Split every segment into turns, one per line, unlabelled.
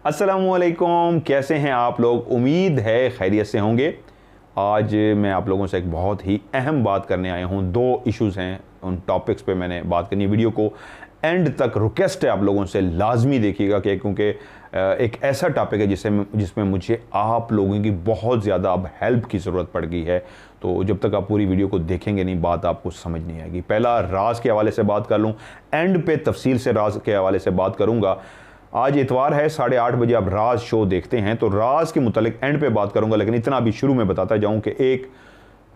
अस्सलामुअलैकुम, कैसे हैं आप लोग? उम्मीद है खैरियत से होंगे। आज मैं आप लोगों से एक बहुत ही अहम बात करने आया हूं। दो इश्यूज़ हैं, उन टॉपिक्स पे मैंने बात करनी है। वीडियो को एंड तक रिक्वेस्ट है आप लोगों से लाजमी देखिएगा क्योंकि एक ऐसा टॉपिक है जिसमें मुझे आप लोगों की बहुत ज़्यादा अब हेल्प की ज़रूरत पड़ गई है। तो जब तक आप पूरी वीडियो को देखेंगे नहीं, बात आपको समझ नहीं आएगी। पहला राज के हवाले से बात कर लूँ, एंड पे तफसील से राज के हवाले से बात करूँगा। आज इतवार है, 8:30 बजे आप राज शो देखते हैं तो राज के मुतालिक एंड पे बात करूंगा, लेकिन इतना अभी शुरू में बताता जाऊं कि एक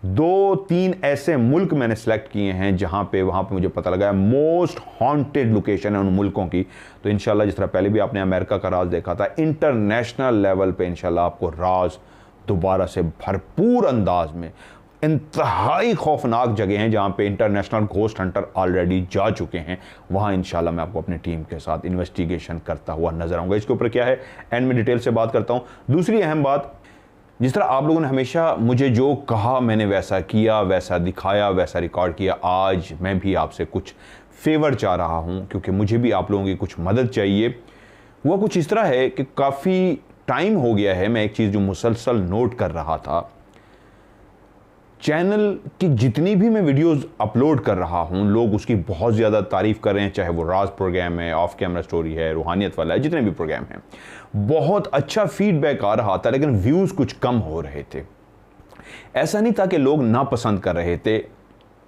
दो तीन ऐसे मुल्क मैंने सेलेक्ट किए हैं वहां पे मुझे पता लगा है मोस्ट हॉन्टेड लोकेशन है उन मुल्कों की। तो इंशाल्लाह जिस तरह पहले भी आपने अमेरिका का राज देखा था, इंटरनेशनल लेवल पे इंशाल्लाह आपको राज दोबारा से भरपूर अंदाज में इंतहाई खौफनाक जगह हैं जहां पे इंटरनेशनल घोस्ट हंटर ऑलरेडी जा चुके हैं, वहां इंशाल्लाह मैं आपको अपनी टीम के साथ इन्वेस्टिगेशन करता हुआ नजर आऊंगा। इसके ऊपर क्या है एंड में डिटेल से बात करता हूं। दूसरी अहम बात, जिस तरह आप लोगों ने हमेशा मुझे जो कहा मैंने वैसा किया, वैसा दिखाया, वैसा रिकॉर्ड किया। आज मैं भी आपसे कुछ फेवर चाह रहा हूं क्योंकि मुझे भी आप लोगों की कुछ मदद चाहिए। वह कुछ इस तरह है कि काफ़ी टाइम हो गया है मैं एक चीज़ जो मुसलसल नोट कर रहा था, चैनल की जितनी भी मैं वीडियोस अपलोड कर रहा हूं लोग उसकी बहुत ज़्यादा तारीफ़ कर रहे हैं, चाहे वो राज प्रोग्राम है, ऑफ कैमरा स्टोरी है, रूहानियत वाला है, जितने भी प्रोग्राम हैं बहुत अच्छा फीडबैक आ रहा था, लेकिन व्यूज़ कुछ कम हो रहे थे। ऐसा नहीं था कि लोग नापसंद कर रहे थे।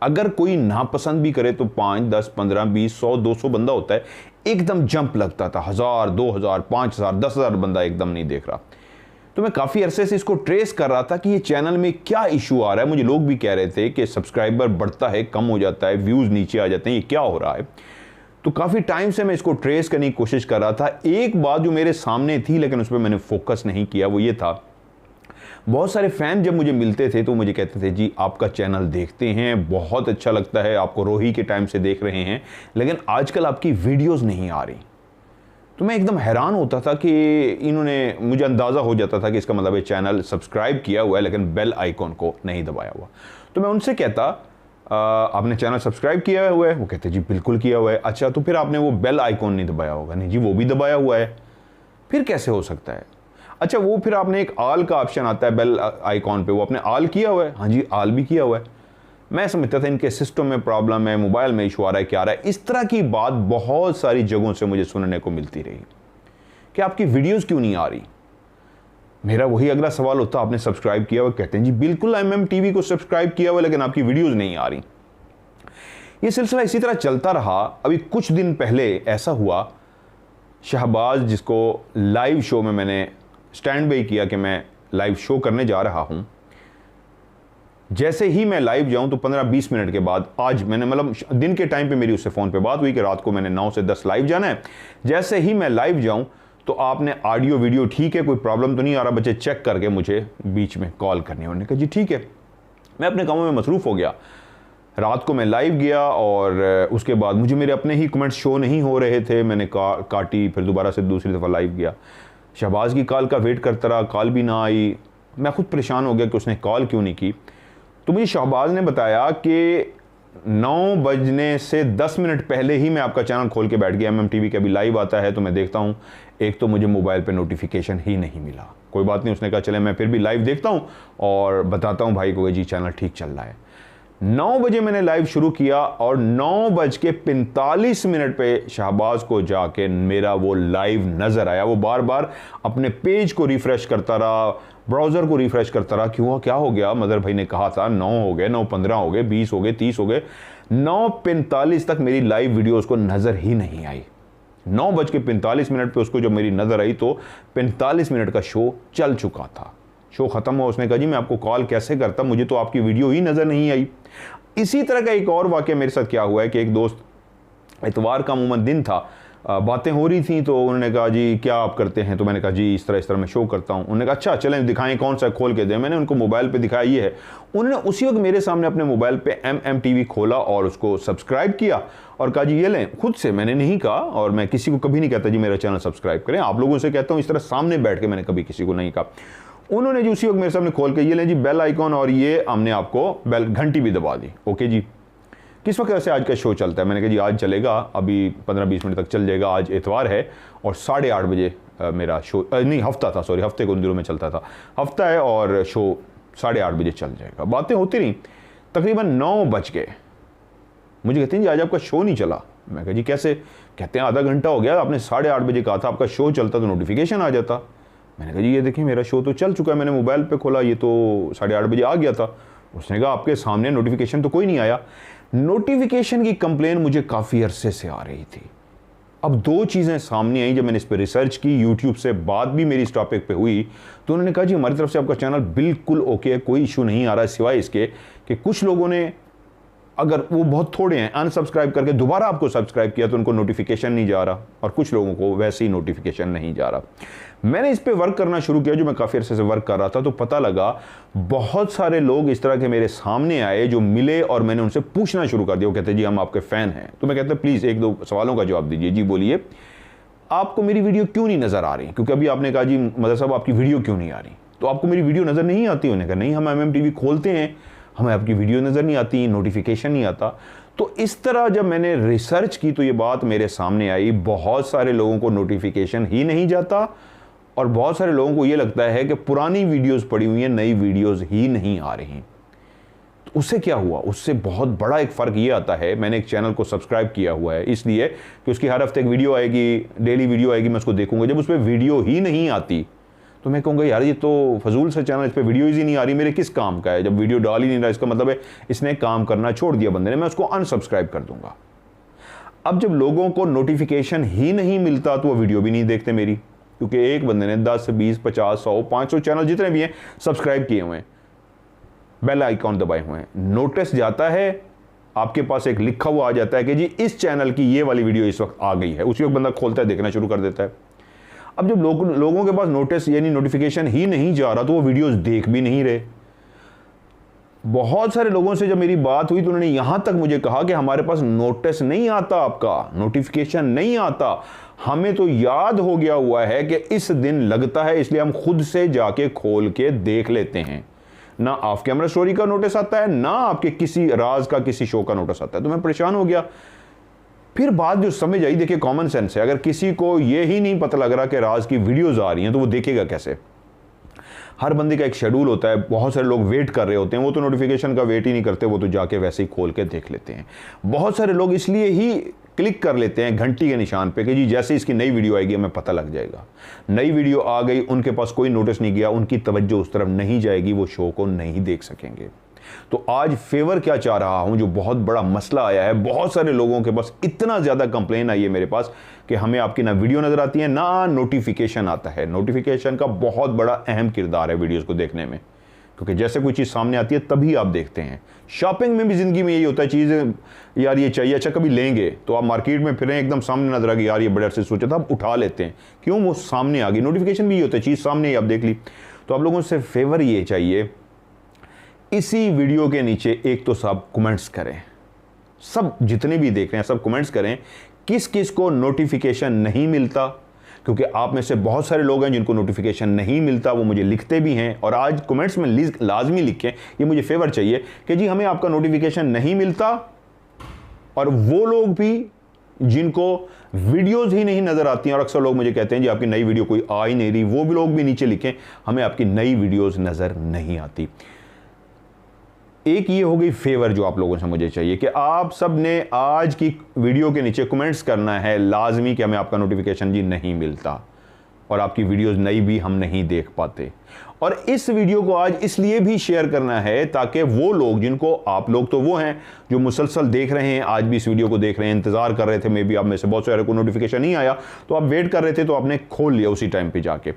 अगर कोई नापसंद भी करे तो 5, 10, 15, 20, 100, 200 बंदा होता है, एकदम जंप लगता था। 1000, 2000, 5000, 10,000 बंदा एकदम नहीं देख रहा। तो मैं काफ़ी अरसे से इसको ट्रेस कर रहा था कि ये चैनल में क्या इशू आ रहा है। मुझे लोग भी कह रहे थे कि सब्सक्राइबर बढ़ता है, कम हो जाता है, व्यूज़ नीचे आ जाते हैं, ये क्या हो रहा है। तो काफ़ी टाइम से मैं इसको ट्रेस करने की कोशिश कर रहा था। एक बात जो मेरे सामने थी लेकिन उस पर मैंने फोकस नहीं किया, वो ये था, बहुत सारे फ़ैन जब मुझे मिलते थे तो मुझे कहते थे जी आपका चैनल देखते हैं, बहुत अच्छा लगता है, आपको रोही के टाइम से देख रहे हैं, लेकिन आजकल आपकी वीडियोज़ नहीं आ रही। तो मैं एकदम हैरान होता था कि इन्होंने, मुझे अंदाज़ा हो जाता था कि इसका मतलब ये चैनल सब्सक्राइब किया हुआ है लेकिन बेल आइकॉन को नहीं दबाया हुआ। तो मैं उनसे कहता आपने चैनल सब्सक्राइब किया हुआ है? वो कहते जी बिल्कुल किया हुआ है। अच्छा, तो फिर आपने वो बेल आइकॉन नहीं दबाया होगा? नहीं जी, वो भी दबाया हुआ है। फिर कैसे हो सकता है? अच्छा, वो फिर आपने एक आल का ऑप्शन आता है बेल आइकॉन पे, वो आपने आल किया हुआ है? हाँ जी, आल भी किया हुआ है। मैं समझता था इनके सिस्टम में प्रॉब्लम है, मोबाइल में इशू आ रहा है, क्या आ रहा है। इस तरह की बात बहुत सारी जगहों से मुझे सुनने को मिलती रही कि आपकी वीडियोस क्यों नहीं आ रही। मेरा वही अगला सवाल होता, आपने सब्सक्राइब किया हुआ? कहते हैं जी बिल्कुल MMTV को सब्सक्राइब किया हुआ, लेकिन आपकी वीडियोस नहीं आ रही। ये सिलसिला इसी तरह चलता रहा। अभी कुछ दिन पहले ऐसा हुआ, शहबाज जिसको लाइव शो में मैंने स्टैंड बाई किया कि मैं लाइव शो करने जा रहा हूं, जैसे ही मैं लाइव जाऊं तो 15-20 मिनट के बाद, आज मैंने मतलब दिन के टाइम पे मेरी उससे फ़ोन पे बात हुई कि रात को मैंने 9 से 10 लाइव जाना है। जैसे ही मैं लाइव जाऊं तो आपने ऑडियो वीडियो ठीक है, कोई प्रॉब्लम तो नहीं आ रहा, बच्चे चेक करके मुझे बीच में कॉल करनी। उन्होंने कहा जी ठीक है। मैं अपने कामों में मसरूफ़ हो गया। रात को मैं लाइव गया और उसके बाद मुझे मेरे अपने ही कमेंट्स शो नहीं हो रहे थे। मैंने काटी, फिर दोबारा से दूसरी दफ़ा लाइव गया। शहबाज की कॉल का वेट करता रहा, कॉल भी ना आई। मैं खुद परेशान हो गया कि उसने कॉल क्यों नहीं की। तो मुझे शहबाज ने बताया कि 9 बजने से 10 मिनट पहले ही मैं आपका चैनल खोल के बैठ गया। MMTV का भी लाइव आता है तो मैं देखता हूँ, एक तो मुझे मोबाइल पे नोटिफिकेशन ही नहीं मिला। कोई बात नहीं, उसने कहा चले मैं फिर भी लाइव देखता हूँ और बताता हूँ भाई को जी चैनल ठीक चल रहा है। 9 बजे मैंने लाइव शुरू किया और 9:45 पे शहबाज को जाके मेरा वो लाइव नज़र आया। वो बार बार अपने पेज को रिफ़्रेश करता रहा, ब्राउज़र को रिफ़्रेश करता रहा। क्यों, क्या हो गया? मदर भाई ने कहा था 9 हो गए, 9:15 हो गए, 20 हो गए, 30 हो गए। 9:45 तक मेरी लाइव वीडियो उसको नज़र ही नहीं आई। 9:45 पे उसको जब मेरी नज़र आई तो 45 मिनट का शो चल चुका था। शो ख़त्म हुआ, उसने कहा जी मैं आपको कॉल कैसे करता, मुझे तो आपकी वीडियो ही नज़र नहीं आई। इसी तरह का एक और वाक़या मेरे साथ क्या हुआ है कि एक दोस्त, इतवार का अमूमन दिन था, बातें हो रही थी तो उन्होंने कहा जी क्या आप करते हैं? तो मैंने कहा जी इस तरह मैं शो करता हूँ। उन्होंने कहा अच्छा चलें दिखाएं, कौन सा खोल के दें। मैंने उनको मोबाइल पे दिखाया ये है। उन्होंने उसी वक्त मेरे सामने अपने मोबाइल पे MMTV खोला और उसको सब्सक्राइब किया और कहा जी ये लें। खुद से, मैंने नहीं कहा, और मैं किसी को कभी नहीं कहता जी मेरा चैनल सब्सक्राइब करें, आप लोगों से कहता हूँ इस तरह सामने बैठ के, मैंने कभी किसी को नहीं कहा। उन्होंने जी उसी वक्त मेरे सामने खोल के ये लें जी बेल आइकॉन, और ये हमने आपको बेल घंटी भी दबा दी। ओके जी, किस वक्त से आज का शो चलता है? मैंने कहा जी आज चलेगा, अभी 15-20 मिनट तक चल जाएगा, आज इतवार है और 8:30 बजे मेरा शो नहीं हफ्ता था, सॉरी हफ्ते को उन दिनों में चलता था, हफ्ता है और शो 8:30 बजे चल जाएगा। बातें होती रही, तकरीबन 9 बज गए। मुझे कहते हैं जी आज आपका शो नहीं चला। मैं कहा जी कैसे? कहते हैं आधा घंटा हो गया, आपने 8:30 बजे कहा था आपका शो चलता तो नोटिफिकेशन आ जाता। मैंने कहा जी ये देखिए मेरा शो तो चल चुका है, मैंने मोबाइल पे खोला, ये तो 8:30 बजे आ गया था। उसने कहा आपके सामने नोटिफिकेशन तो कोई नहीं आया। नोटिफिकेशन की कंप्लेन मुझे काफ़ी अरसे से आ रही थी। अब 2 चीज़ें सामने आई जब मैंने इस पर रिसर्च की, यूट्यूब से बात भी मेरी इस टॉपिक पे हुई, तो उन्होंने कहा जी हमारी तरफ से आपका चैनल बिल्कुल ओके है, कोई इशू नहीं आ रहा है, सिवाय इसके कि कुछ लोगों ने, अगर वो बहुत थोड़े हैं, अनसब्सक्राइब करके दोबारा आपको सब्सक्राइब किया तो उनको नोटिफिकेशन नहीं जा रहा, और कुछ लोगों को वैसे ही नोटिफिकेशन नहीं जा रहा। मैंने इस पे वर्क करना शुरू किया, जो मैं काफ़ी अरसे से वर्क कर रहा था, तो पता लगा बहुत सारे लोग इस तरह के मेरे सामने आए जो मिले और मैंने उनसे पूछना शुरू कर दिया। वो कहते जी हम आपके फ़ैन हैं। तो मैं कहता प्लीज़ 1-2 सवालों का जवाब दीजिए। जी बोलिए, आपको मेरी वीडियो क्यों नहीं नज़र आ रही? क्योंकि अभी आपने कहा जी मदर साहब आपकी वीडियो क्यों नहीं आ रही, तो आपको मेरी वीडियो नज़र नहीं आती? उन्होंने कहा नहीं, हम MMTV खोलते हैं, हमें आपकी वीडियो नज़र नहीं आती, नोटिफिकेशन नहीं आता। तो इस तरह जब मैंने रिसर्च की तो ये बात मेरे सामने आई, बहुत सारे लोगों को नोटिफिकेशन ही नहीं जाता और बहुत सारे लोगों को ये लगता है कि पुरानी वीडियोस पड़ी हुई हैं, नई वीडियोस ही नहीं आ रही। तो उससे क्या हुआ? उससे बहुत बड़ा एक फ़र्क ये आता है, मैंने एक चैनल को सब्सक्राइब किया हुआ है इसलिए कि उसकी हर हफ्ते एक वीडियो आएगी, डेली वीडियो आएगी, मैं उसको देखूंगा। जब उस पर वीडियो ही नहीं आती तो मैं कहूँगा यार ये तो फजूल सा चैनल, इस पर वीडियो ही नहीं आ रही, मेरे किस काम का है? जब वीडियो डाल ही नहीं रहा इसका मतलब है इसने काम करना छोड़ दिया बंदे ने, मैं उसको अनसब्सक्राइब कर दूंगा। अब जब लोगों को नोटिफिकेशन ही नहीं मिलता तो वो वीडियो भी नहीं देखते मेरी, क्योंकि एक बंदे ने 10, 20, 50, 100, 500 चैनल जितने भी हैं सब्सक्राइब किए हुए हैं, बेल आइकॉन दबाए हुए हैं, नोटिस जाता है आपके पास, एक लिखा हुआ आ जाता है कि जी इस चैनल की ये वाली वीडियो इस वक्त आ गई है, उसी वक्त बंदा खोलता है, देखना शुरू कर देता है। अब जब लोगों के पास नोटिस यानी नोटिफिकेशन ही नहीं जा रहा तो वो वीडियोस देख भी नहीं रहे। बहुत सारे लोगों से जब मेरी बात हुई तो उन्होंने यहां तक मुझे कहा कि हमारे पास नोटिस नहीं आता, आपका नोटिफिकेशन नहीं आता, हमें तो याद हो गया हुआ है कि इस दिन लगता है इसलिए हम खुद से जाके खोल के देख लेते हैं। ना ऑफ कैमरा स्टोरी का नोटिस आता है, ना आपके किसी राज का किसी शो का नोटिस आता है। तो मैं परेशान हो गया। फिर बात जो समझ आई, देखिए कॉमन सेंस है, अगर किसी को ये ही नहीं पता लग रहा कि राज की वीडियोस आ रही हैं तो वो देखेगा कैसे? हर बंदे का एक शेड्यूल होता है, बहुत सारे लोग वेट कर रहे होते हैं, वो तो नोटिफिकेशन का वेट ही नहीं करते, वो तो जाके वैसे ही खोल के देख लेते हैं। बहुत सारे लोग इसलिए ही क्लिक कर लेते हैं घंटी के निशान पे कि जी जैसे इसकी नई वीडियो आएगी हमें पता लग जाएगा। नई वीडियो आ गई, उनके पास कोई नोटिस नहीं गया, उनकी तवज्जो उस तरफ नहीं जाएगी, वो शो को नहीं देख सकेंगे। तो आज फेवर क्या चाह रहा हूं, जो बहुत बड़ा मसला आया है, बहुत सारे लोगों के पास इतना ज़्यादा कंप्लेन आई है मेरे पास कि हमें आपकी ना वीडियो नज़र आती है ना नोटिफिकेशन आता है। नोटिफिकेशन का बहुत बड़ा अहम किरदार है वीडियोस को देखने में, क्योंकि जैसे कोई चीज़ सामने आती है तभी आप देखते हैं। शॉपिंग में भी ज़िंदगी में यही होता है, चीज़ें यार ये चाहिए, अच्छा कभी लेंगे तो आप मार्केट में फिरें, एकदम सामने नजर आ गई, यार ये बड़े अरसे सोचा था, आप उठा लेते हैं, क्यों? वो सामने आ गई। नोटिफिकेशन भी ये होता है, चीज़ सामने ही आप देख ली। तो आप लोगों से फेवर ये चाहिए, इसी वीडियो के नीचे एक तो सब कमेंट्स करें, सब जितने भी देख रहे हैं सब कमेंट्स करें किस किस को नोटिफिकेशन नहीं मिलता, क्योंकि आप में से बहुत सारे लोग हैं जिनको नोटिफिकेशन नहीं मिलता, वो मुझे लिखते भी हैं और आज कमेंट्स में लाजमी लिखें, ये मुझे फेवर चाहिए कि जी हमें आपका नोटिफिकेशन नहीं मिलता। और वो लोग भी जिनको वीडियोस ही नहीं नज़र आती हैं, और अक्सर लोग मुझे कहते हैं जी आपकी नई वीडियो कोई आ ही नहीं रही, वो भी लोग भी नीचे लिखें हमें आपकी नई वीडियोस नज़र नहीं आती। एक ये हो गई फेवर जो आप लोगों से मुझे चाहिए कि आप सब ने आज की वीडियो के नीचे कमेंट्स करना है लाजमी कि हमें आपका नोटिफिकेशन जी नहीं मिलता और आपकी वीडियोस नई भी हम नहीं देख पाते। और इस वीडियो को आज इसलिए भी शेयर करना है ताकि वो लोग जिनको, आप लोग तो वो हैं जो मुसलसल देख रहे हैं, आज भी इस वीडियो को देख रहे हैं, इंतजार कर रहे थे, मे बी आप में से बहुत सारे को नोटिफिकेशन नहीं आया तो आप वेट कर रहे थे तो आपने खोल लिया उसी टाइम पर जाके।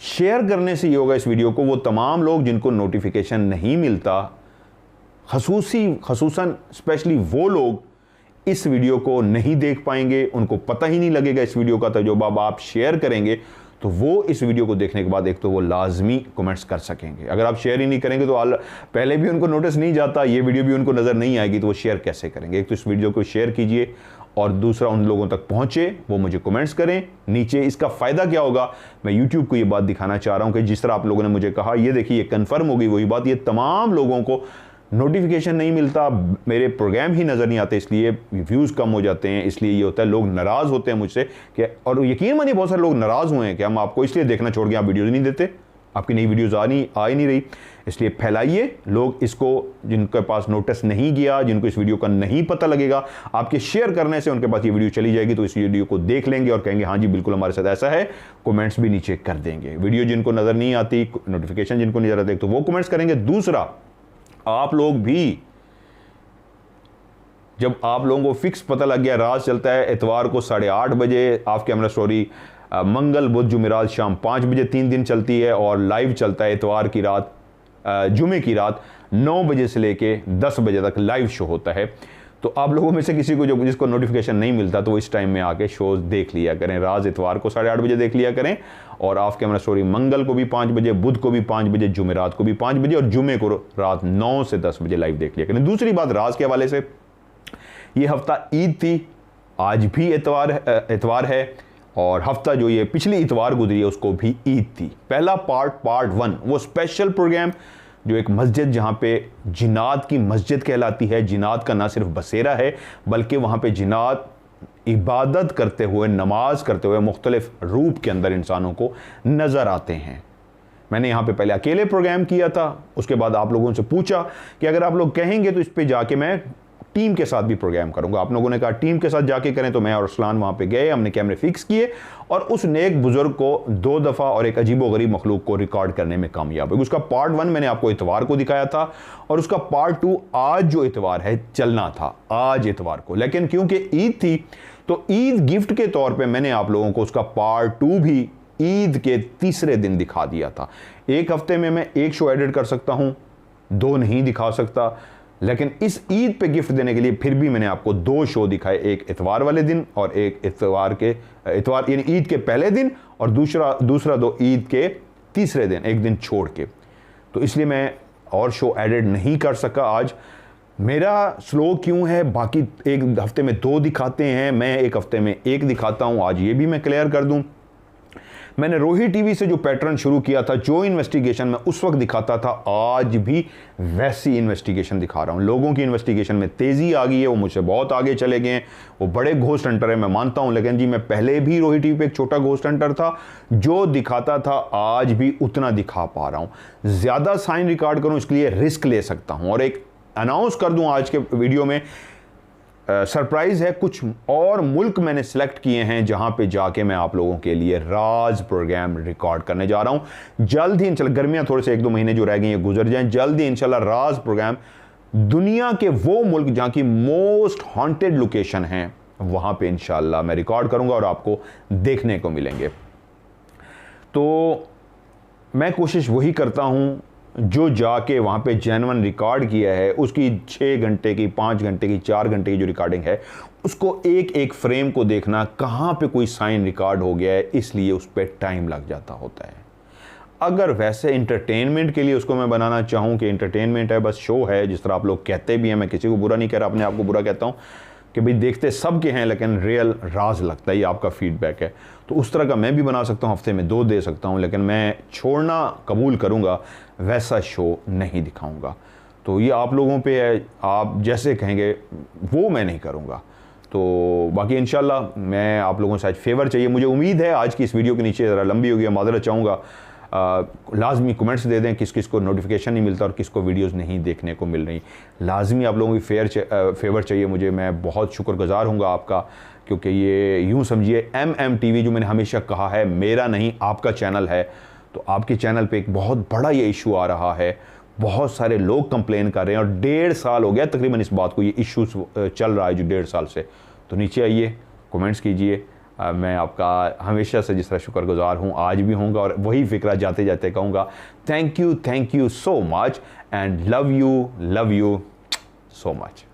शेयर करने से ये होगा इस वीडियो को, वो तमाम लोग जिनको नोटिफिकेशन नहीं मिलता, खसूसन स्पेशली वो लोग इस वीडियो को नहीं देख पाएंगे, उनको पता ही नहीं लगेगा इस वीडियो का। तो जब आप शेयर करेंगे तो वो इस वीडियो को देखने के बाद एक तो वो लाजमी कमेंट्स कर सकेंगे। अगर आप शेयर ही नहीं करेंगे तो पहले भी उनको नोटिस नहीं जाता, ये वीडियो भी उनको नज़र नहीं आएगी, तो वो शेयर कैसे करेंगे? एक तो इस वीडियो को शेयर कीजिए और दूसरा उन लोगों तक पहुंचे, वो मुझे कमेंट्स करें नीचे। इसका फ़ायदा क्या होगा, मैं यूट्यूब को ये बात दिखाना चाह रहा हूं कि जिस तरह आप लोगों ने मुझे कहा, ये देखिए ये कन्फर्म हो गई वही बात, ये तमाम लोगों को नोटिफिकेशन नहीं मिलता, मेरे प्रोग्राम ही नज़र नहीं आते, इसलिए व्यूज़ कम हो जाते हैं, इसलिए ये होता है, लोग नाराज़ होते हैं मुझसे कि, और यकीन मानिए बहुत सारे लोग नाराज़ हुए हैं कि हम आपको इसलिए देखना छोड़ के आप वीडियोज़ नहीं देते, आपकी नई वीडियोज़ आ ही नहीं रही। इसलिए फैलाइए, लोग इसको, जिनके पास नोटिस नहीं गया, जिनको इस वीडियो का नहीं पता लगेगा, आपके शेयर करने से उनके पास ये वीडियो चली जाएगी, तो इस वीडियो को देख लेंगे और कहेंगे हाँ जी बिल्कुल हमारे साथ ऐसा है, कमेंट्स भी नीचे कर देंगे। वीडियो जिनको नज़र नहीं आती, नोटिफिकेशन जिनको नहीं आते, तो वो कमेंट्स करेंगे। दूसरा, आप लोग भी, जब आप लोगों को फिक्स पता लग गया राज चलता है इतवार को 8:30 बजे ऑफ कैमरा स्टोरी, मंगल बुध जुमेरात शाम 5 बजे 3 दिन चलती है, और लाइव चलता है इतवार की रात, जुमे की रात 9 बजे से लेके 10 बजे तक लाइव शो होता है। तो आप लोगों में से किसी को जिसको नोटिफिकेशन नहीं मिलता, तो इस टाइम में आके शोज देख लिया करें। राज इतवार को 8:30 बजे देख लिया करें, और ऑफ कैमरा स्टोरी मंगल को भी 5 बजे, बुध को भी 5 बजे, जुमेरात को भी 5 बजे, और जुमे को रात 9 से 10 बजे लाइव देख लिया करें। दूसरी बात, राज के हवाले से, ये हफ्ता ईद थी, आज भी इतवार है, और हफ्ता जो ये पिछली इतवार गुजरी है उसको भी ईद थी। पहला पार्ट 1 वो स्पेशल प्रोग्राम, जो एक मस्जिद जहाँ पे जिन्नात की मस्जिद कहलाती है, जिन्नात का ना सिर्फ बसेरा है बल्कि वहाँ पे जिन्नात इबादत करते हुए, नमाज करते हुए मुख्तलिफ रूप के अंदर इंसानों को नज़र आते हैं। मैंने यहाँ पे पहले अकेले प्रोग्राम किया था, उसके बाद आप लोगों से पूछा कि अगर आप लोग कहेंगे तो इस पे जाके मैं टीम के साथ भी प्रोग्राम करूंगा। आप लोगों ने कहा टीम के साथ जाके करें, तो मैं और अरसलान वहाँ पे गए, हमने कैमरे फिक्स किए, और उस नेक बुजुर्ग को 2 दफ़ा और एक अजीबोगरीब मखलूक को रिकॉर्ड करने में कामयाब हुए। उसका पार्ट 1 मैंने आपको इतवार को दिखाया था, और उसका पार्ट 2 आज जो इतवार है चलना था, आज इतवार को, लेकिन क्योंकि ईद थी तो ईद गिफ्ट के तौर पर मैंने आप लोगों को उसका पार्ट 2 भी ईद के तीसरे दिन दिखा दिया था। एक हफ्ते में मैं 1 शो एडिट कर सकता हूँ, 2 नहीं दिखा सकता, लेकिन इस ईद पे गिफ्ट देने के लिए फिर भी मैंने आपको 2 शो दिखाए, एक इतवार वाले दिन और एक इतवार यानी ईद के पहले दिन, और दूसरा 2 ईद के तीसरे दिन, एक दिन छोड़ के। तो इसलिए मैं और शो एडिट नहीं कर सका आज। मेरा स्लो क्यों है, बाकी एक हफ्ते में 2 दिखाते हैं, मैं एक हफ्ते में 1 दिखाता हूँ, आज ये भी मैं क्लियर कर दूँ। मैंने रोही टीवी से जो पैटर्न शुरू किया था, जो इन्वेस्टिगेशन मैं उस वक्त दिखाता था, आज भी वैसी इन्वेस्टिगेशन दिखा रहा हूं। लोगों की इन्वेस्टिगेशन में तेज़ी आ गई है, वो मुझसे बहुत आगे चले गए हैं, वो बड़े घोस्ट हंटर है, मैं मानता हूं, लेकिन जी मैं पहले भी रोही टीवी पे एक छोटा घोस्ट हंटर था, जो दिखाता था आज भी उतना दिखा पा रहा हूँ। ज़्यादा साइन रिकॉर्ड करूँ इसके लिए रिस्क ले सकता हूँ, और एक अनाउंस कर दूँ आज के वीडियो में, सरप्राइज़ है, कुछ और मुल्क मैंने सेलेक्ट किए हैं जहां पे जाके मैं आप लोगों के लिए राज प्रोग्राम रिकॉर्ड करने जा रहा हूं। जल्द ही इंशाल्लाह, गर्मियां थोड़े से 1-2 महीने जो रह गए ये गुजर जाएं, जल्द ही इंशाल्लाह राज प्रोग्राम दुनिया के वो मुल्क जहां की मोस्ट हॉन्टेड लोकेशन है वहां पे इंशाल्लाह मैं रिकॉर्ड करूंगा और आपको देखने को मिलेंगे। तो मैं कोशिश वही करता हूं, जो जाके वहाँ पे जेन्युइन रिकॉर्ड किया है उसकी 6 घंटे की, 5 घंटे की, 4 घंटे की जो रिकॉर्डिंग है, उसको एक एक फ्रेम को देखना, कहाँ पे कोई साइन रिकॉर्ड हो गया है, इसलिए उस पर टाइम लग जाता होता है। अगर वैसे इंटरटेनमेंट के लिए उसको मैं बनाना चाहूँ कि इंटरटेनमेंट है, बस शो है, जिस तरह आप लोग कहते भी हैं, मैं किसी को बुरा नहीं कह रहा, अपने आप को बुरा कहता हूँ कि भाई देखते सब के हैं लेकिन रियल राज लगता है, ये आपका फीडबैक है, तो उस तरह का मैं भी बना सकता हूँ, हफ्ते में 2 दे सकता हूँ, लेकिन मैं छोड़ना कबूल करूँगा, वैसा शो नहीं दिखाऊँगा। तो ये आप लोगों पे है, आप जैसे कहेंगे वो मैं नहीं करूँगा। तो बाकी इंशाल्लाह मैं आप लोगों से आज फेवर चाहिए, मुझे उम्मीद है आज की इस वीडियो के नीचे ज़रा लंबी हो गई, माजरत चाहूँगा, लाजमी कमेंट्स दे दें किस किस को नोटिफिकेशन नहीं मिलता और किसको वीडियोस नहीं देखने को मिल रही। लाजमी आप लोगों की फेवर चाहिए मुझे, मैं बहुत शुक्रगुजार हूँगा आपका, क्योंकि ये यूँ समझिए MMTV जो मैंने हमेशा कहा है मेरा नहीं आपका चैनल है, तो आपके चैनल पे एक बहुत बड़ा ये इशू आ रहा है, बहुत सारे लोग कंप्लेन कर रहे हैं और 1.5 साल हो गया तकरीबन इस बात को, ये इशू चल रहा है जो 1.5 साल से। तो नीचे आइए, कमेंट्स कीजिए, मैं आपका हमेशा से जिस तरह शुक्रगुजार हूँ आज भी होऊंगा, और वही फिक्रा जाते जाते कहूँगा thank you so much and love you so much.